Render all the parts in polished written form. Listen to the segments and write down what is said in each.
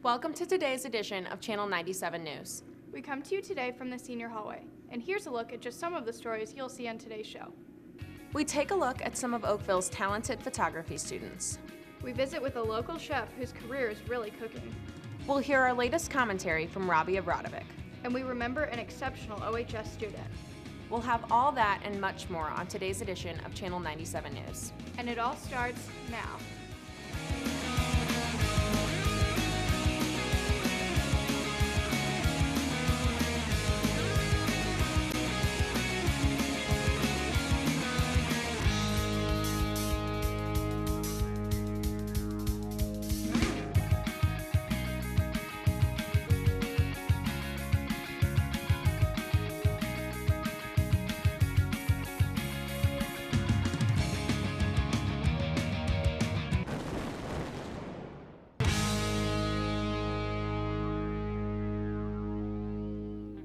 Welcome to today's edition of Channel 97 News. We come to you today from the senior hallway, and here's a look at just some of the stories you'll see on today's show. We take a look at some of Oakville's talented photography students. We visit with a local chef whose career is really cooking. We'll hear our latest commentary from Robbie Abradovic. And we remember an exceptional OHS student. We'll have all that and much more on today's edition of Channel 97 News. And it all starts now.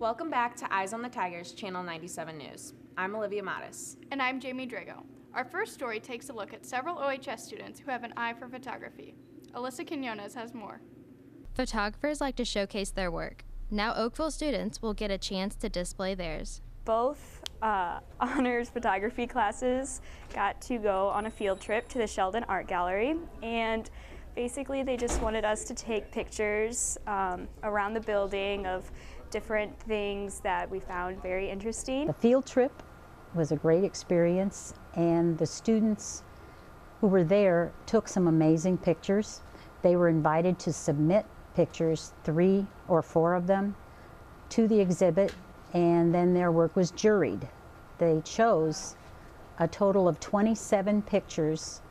Welcome back to Eyes on the Tigers, Channel 97 News. I'm Olivia Mattis. And I'm Jamie Drago. Our first story takes a look at several OHS students who have an eye for photography. Alyssa Quinones has more. Photographers like to showcase their work. Now Oakville students will get a chance to display theirs. Both honors photography classes got to go on a field trip to the Sheldon Art Gallery, and basically they just wanted us to take pictures around the building of different things that we found very interesting. The field trip was a great experience, and the students who were there took some amazing pictures. They were invited to submit pictures, 3 or 4 of them, to the exhibit, and then their work was juried. They chose a total of 27 pictures.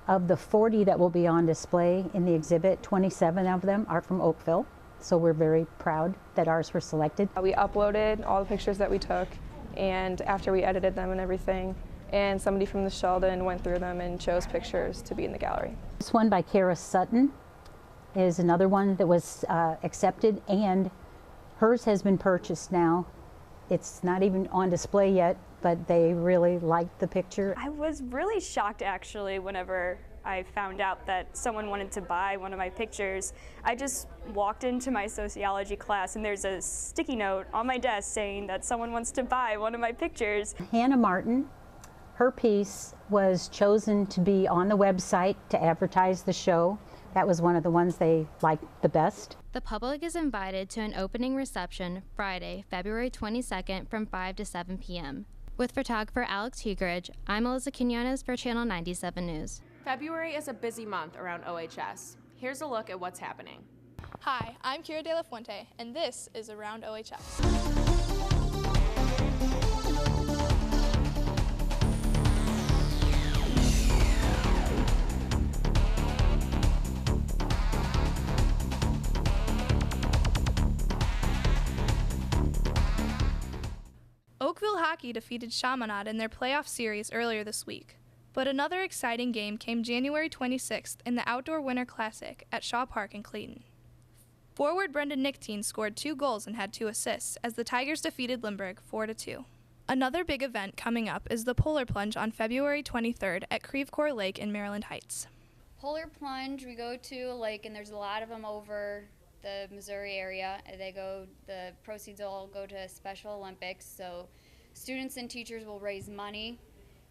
Of the 40 that will be on display in the exhibit, 27 of them are from Oakville. So we're very proud that ours were selected. We uploaded all the pictures that we took, and after we edited them and everything, and somebody from the Sheldon went through them and chose pictures to be in the gallery. This one by Kara Sutton is another one that was accepted, and hers has been purchased now. It's not even on display yet, but they really liked the picture. I was really shocked actually whenever I found out that someone wanted to buy one of my pictures. I just walked into my sociology class and there's a sticky note on my desk saying that someone wants to buy one of my pictures. Hannah Martin, her piece was chosen to be on the website to advertise the show. That was one of the ones they liked the best. The public is invited to an opening reception Friday, February 22nd from 5 to 7 p.m. With photographer Alex Hugeridge, I'm Alyssa Quinones for Channel 97 News. February is a busy month around OHS. Here's a look at what's happening. Hi, I'm Kira De La Fuente, and this is Around OHS. Oakville hockey defeated Chaminade in their playoff series earlier this week. But another exciting game came January 26th in the Outdoor Winter Classic at Shaw Park in Clayton. Forward Brendan Nichtine scored 2 goals and had 2 assists as the Tigers defeated Limburg 4-2. Another big event coming up is the Polar Plunge on February 23rd at Creve Coeur Lake in Maryland Heights. Polar Plunge, we go to a lake, and there's a lot of them over the Missouri area. The proceeds all go to Special Olympics, so students and teachers will raise money.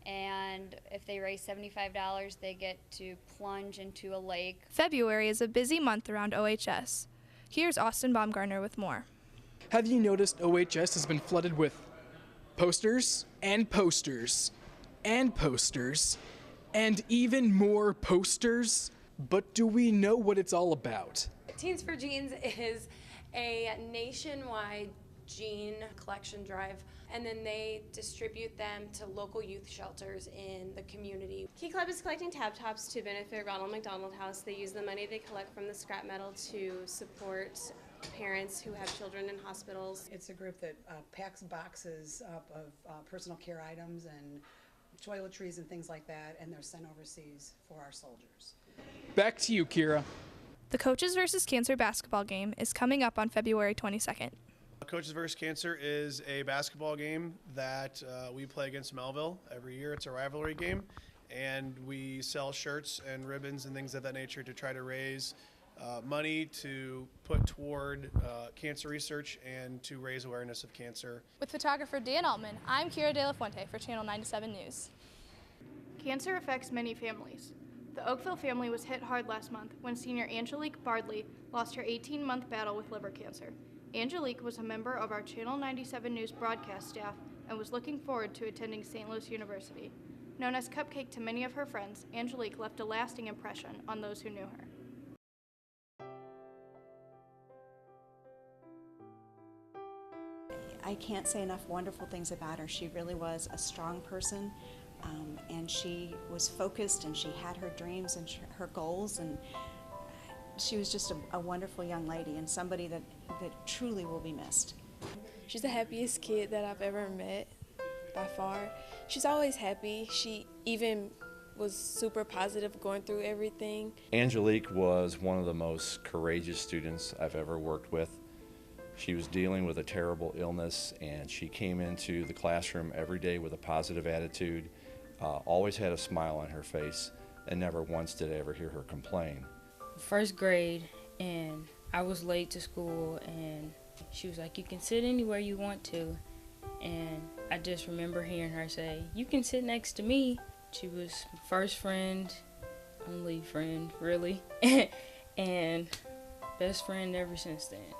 And if they raise $75, they get to plunge into a lake. February is a busy month around OHS. Here's Austin Baumgartner with more. Have you noticed OHS has been flooded with posters and posters and posters and even more posters? But do we know what it's all about? Teens for Jeans is a nationwide jean collection drive, and then they distribute them to local youth shelters in the community. Key Club is collecting tab tops to benefit Ronald McDonald House. They use the money they collect from the scrap metal to support parents who have children in hospitals. It's a group that packs boxes up of personal care items and toiletries and things like that, and they're sent overseas for our soldiers. Back to you, Kira. The Coaches vs. Cancer basketball game is coming up on February 22nd. Coaches vs. Cancer is a basketball game that we play against Melville every year. It's a rivalry game, and we sell shirts and ribbons and things of that nature to try to raise money to put toward cancer research and to raise awareness of cancer. With photographer Dan Altman, I'm Kira De La Fuente for Channel 97 News. Cancer affects many families. The Oakville family was hit hard last month when senior Angelique Bardley lost her 18-month battle with liver cancer. Angelique was a member of our Channel 97 News broadcast staff and was looking forward to attending St. Louis University. Known as Cupcake to many of her friends, Angelique left a lasting impression on those who knew her. I can't say enough wonderful things about her. She really was a strong person, and she was focused, and she had her dreams and her goals, and she was just a wonderful young lady and somebody that truly will be missed. She's the happiest kid that I've ever met by far. She's always happy. She even was super positive going through everything. Angelique was one of the most courageous students I've ever worked with. She was dealing with a terrible illness, and she came into the classroom every day with a positive attitude, always had a smile on her face, and never once did I ever hear her complain. First grade, and I was late to school, and she was like, "You can sit anywhere you want to." And I just remember hearing her say, "You can sit next to me." She was my first friend, only friend, really, and best friend ever since then.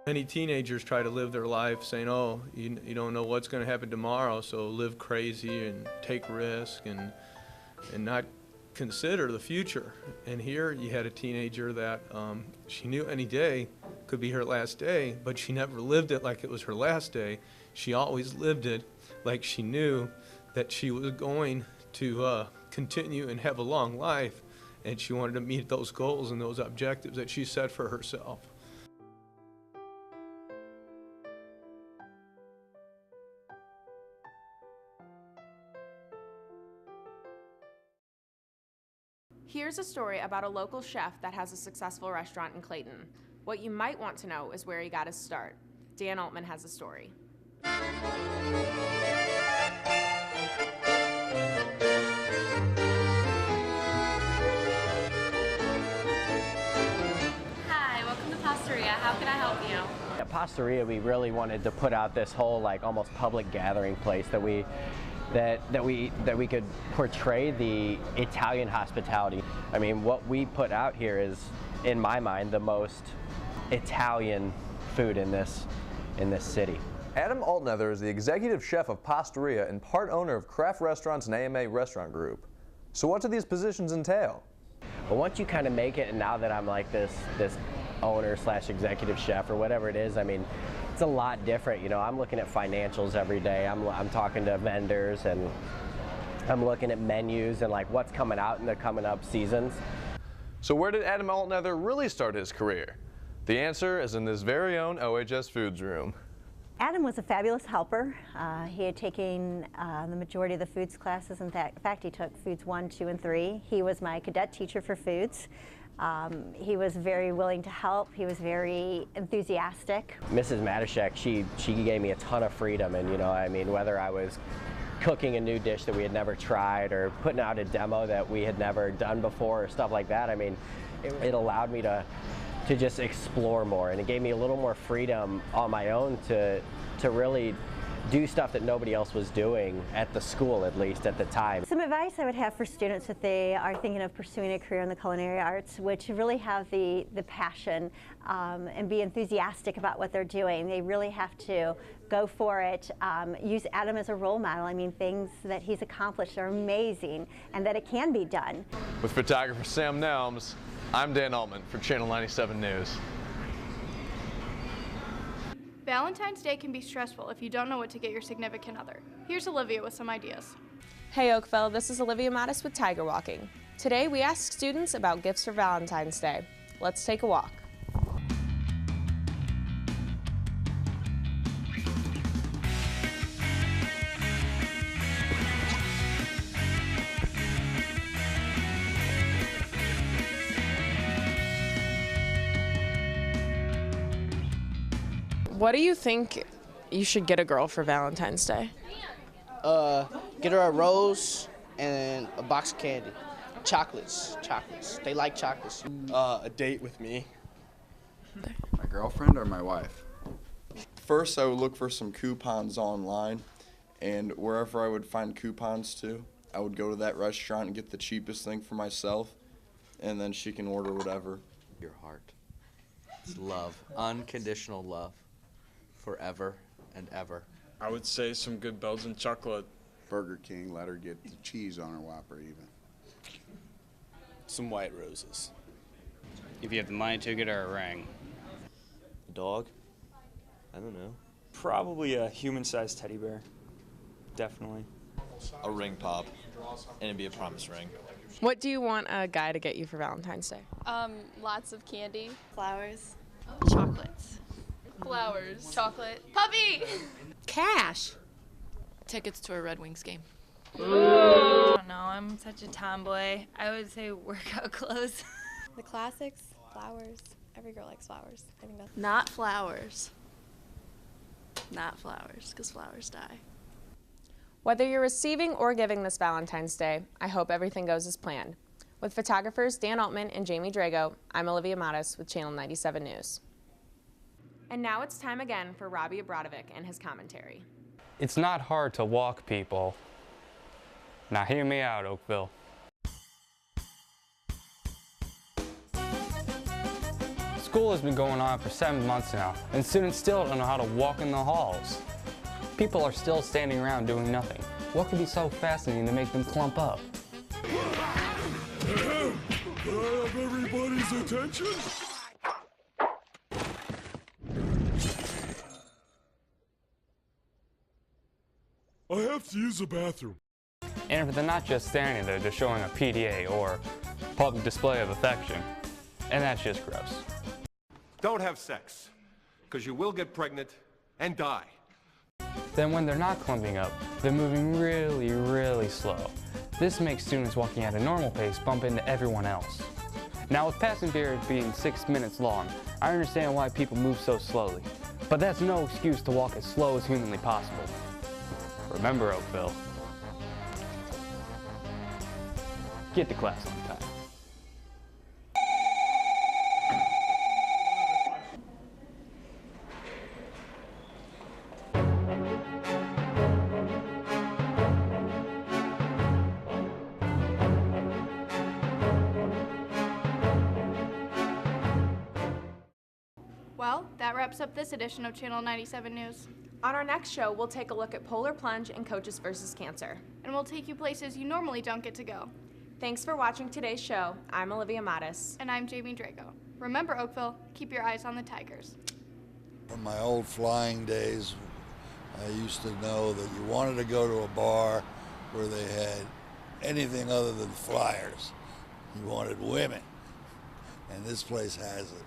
Many teenagers try to live their life saying, oh, you don't know what's going to happen tomorrow, so live crazy and take risks and not consider the future. And here you had a teenager that she knew any day could be her last day, but she never lived it like it was her last day. She always lived it like she knew that she was going to continue and have a long life, and she wanted to meet those goals and those objectives that she set for herself. Here's a story about a local chef that has a successful restaurant in Clayton. What you might want to know is where he got his start. Dan Altman has a story. Hi, welcome to Pastaria. How can I help you? At Pastaria, we really wanted to put out this whole almost public gathering place that we could portray the Italian hospitality. I mean, what we put out here is, in my mind, the most Italian food in this city. Adam Altnether is the executive chef of Pastaria and part owner of Craft Restaurants and AMA Restaurant Group. So what do these positions entail? Well, once you kind of make it, and now that I'm like this owner / executive chef or whatever it is, I mean, it's a lot different. You know, I'm looking at financials every day. I'm talking to vendors, and I'm looking at menus and what's coming out in the coming up seasons. So where did Adam Altnether really start his career? The answer is in this very own OHS Foods room. Adam was a fabulous helper. He had taken the majority of the foods classes. In fact, he took foods 1, 2, and 3. He was my cadet teacher for foods. He was very willing to help. He was very enthusiastic. Mrs. Matashek, she gave me a ton of freedom, and I mean, whether I was cooking a new dish that we had never tried or putting out a demo that we had never done before or stuff like that, I mean, it allowed me to just explore more, and it gave me a little more freedom on my own to really do stuff that nobody else was doing at the school, at least at the time. Some advice I would have for students if they are thinking of pursuing a career in the culinary arts would to really have the passion and be enthusiastic about what they're doing. They really have to go for it. Use Adam as a role model. I mean, things that he's accomplished are amazing, and that it can be done. With photographer Sam Nelms, I'm Dan Altman for Channel 97 News. Valentine's Day can be stressful if you don't know what to get your significant other. Here's Olivia with some ideas. Hey Oakville, this is Olivia Mattis with Tiger Walking. Today we ask students about gifts for Valentine's Day. Let's take a walk. What do you think you should get a girl for Valentine's Day? Get her a rose and a box of candy. Chocolates. They like chocolates. A date with me. My girlfriend or my wife? First, I would look for some coupons online, and wherever I would find coupons to, I would go to that restaurant and get the cheapest thing for myself, and then she can order whatever. Your heart. It's love. Unconditional love. Forever and ever. I would say some good Belgian chocolate. Burger King, let her get the cheese on her Whopper even. Some white roses. If you have the money to get her a ring. A dog? I don't know. Probably a human-sized teddy bear. Definitely. A ring pop, and it'd be a promise ring. What do you want a guy to get you for Valentine's Day? Lots of candy. Flowers. Chocolates. Flowers. Chocolate. Puppy! Cash. Tickets to a Red Wings game. I don't know, I'm such a tomboy. I would say workout clothes. The classics, flowers. Every girl likes flowers. I think that's Not flowers. Not flowers, because flowers die. Whether you're receiving or giving this Valentine's Day, I hope everything goes as planned. With photographers Dan Altman and Jamie Drago, I'm Olivia Mattis with Channel 97 News. And now it's time again for Robbie Abradovic and his commentary. It's not hard to walk, people. Now hear me out, Oakville. School has been going on for 7 months now, and students still don't know how to walk in the halls. People are still standing around doing nothing. What could be so fascinating to make them clump up? Can I have everybody's attention? I have to use the bathroom. And if they're not just standing there, they're showing a PDA or public display of affection. And that's just gross. Don't have sex, because you will get pregnant and die. Then when they're not clumping up, they're moving really, really slow. This makes students walking at a normal pace bump into everyone else. Now with passing period being 6 minutes long, I understand why people move so slowly. But that's no excuse to walk as slow as humanly possible. Remember, Oakville, get to class on time. Well, that wraps up this edition of Channel 97 News. On our next show, we'll take a look at polar plunge and coaches versus cancer. And we'll take you places you normally don't get to go. Thanks for watching today's show. I'm Olivia Mattis. And I'm Jamie Drago. Remember, Oakville, keep your eyes on the Tigers. In my old flying days, I used to know that you wanted to go to a bar where they had anything other than flyers. You wanted women, and this place has it.